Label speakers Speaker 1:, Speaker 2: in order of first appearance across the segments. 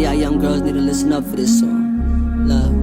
Speaker 1: y'all young girls need to listen up for this song. Love.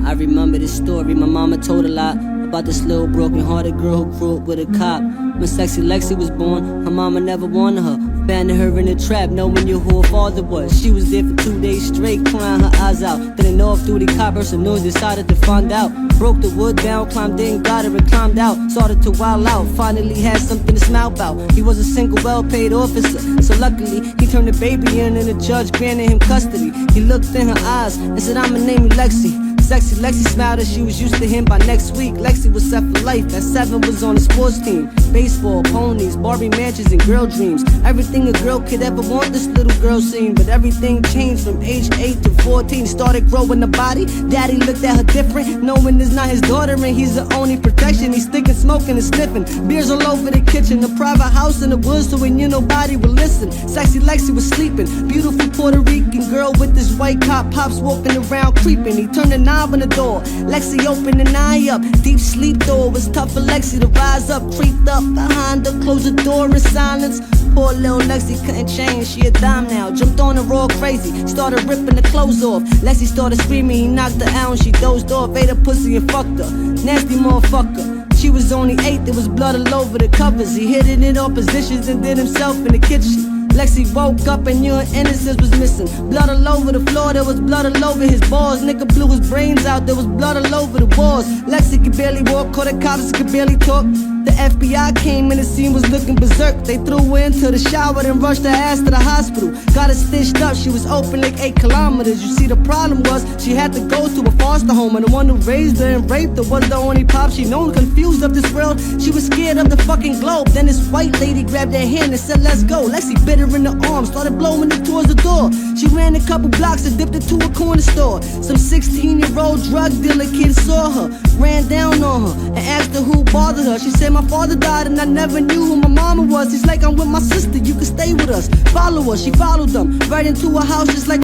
Speaker 1: I remember this story, my mama told a lot about this little broken-hearted girl who grew up with a cop. When sexy Lexi was born, her mama never wanted her, abandoned her in a trap, knowing who her father was. She was there for 2 days straight, crying her eyes out. Then an off-duty cop heard some noise, decided to find out. Broke the wood down, climbed in, got her and climbed out. Started to wild out, finally had something to smile about. He was a single, well-paid officer, so luckily he turned the baby in and the judge granted him custody. He looked in her eyes and said, "I'ma name you Lexi." Sexy Lexi smiled as she was used to him by next week. Lexi was set for life. At 7 was on the sports team. Baseball, ponies, Barbie mansions, and girl dreams. Everything a girl could ever want, this little girl seen. But everything changed from age 8 to 14. Started growing the body. Daddy looked at her different, knowing it's not his daughter and he's the only protection. He's sticking, smoking, and sniffing. Beers all over the kitchen. A private house in the woods so we knew nobody would listen. Sexy Lexi was sleeping. Beautiful Puerto Rican girl with this white cop. Pops walking around creeping. He turned the knob on the door. Lexi opened an eye up. Deep sleep though. It was tough for Lexi to rise up. Creeped up behind her. Closed the door in silence. Poor little Lexi couldn't change. She a dime now. Jumped on her all crazy. Started ripping the clothes off. Lexi started screaming. He knocked her out and she dozed off. Ate her pussy and fucked her. Nasty motherfucker. She was only 8. There was blood all over the covers. He hid it in all positions and did himself in the kitchen. Lexi woke up and knew her innocence was missing. Blood all over the floor, there was blood all over his balls. Nigga blew his brains out, there was blood all over the walls. Lexi could barely walk, called the cops, could barely talk. The FBI came and the scene was looking berserk. They threw her into the shower and rushed her ass to the hospital. Got her stitched up, she was open like 8 kilometers. You see the problem was, she had to go to a foster home. And the one who raised her and raped her was the only pop she known. Confused of this world, she was scared of the fucking globe. Then this white lady grabbed her hand and said, "Let's go." Lexi bit her in the arm, started blowing it towards the door. She ran a couple blocks and dipped into a corner store. Some 16-year-old drug dealer kid saw her, ran down on her and asked her who bothered her. She said, "My father died and I never knew who my mama was." He's like, "I'm with my sister, you can stay with us." Follow her, she followed them right into a house just like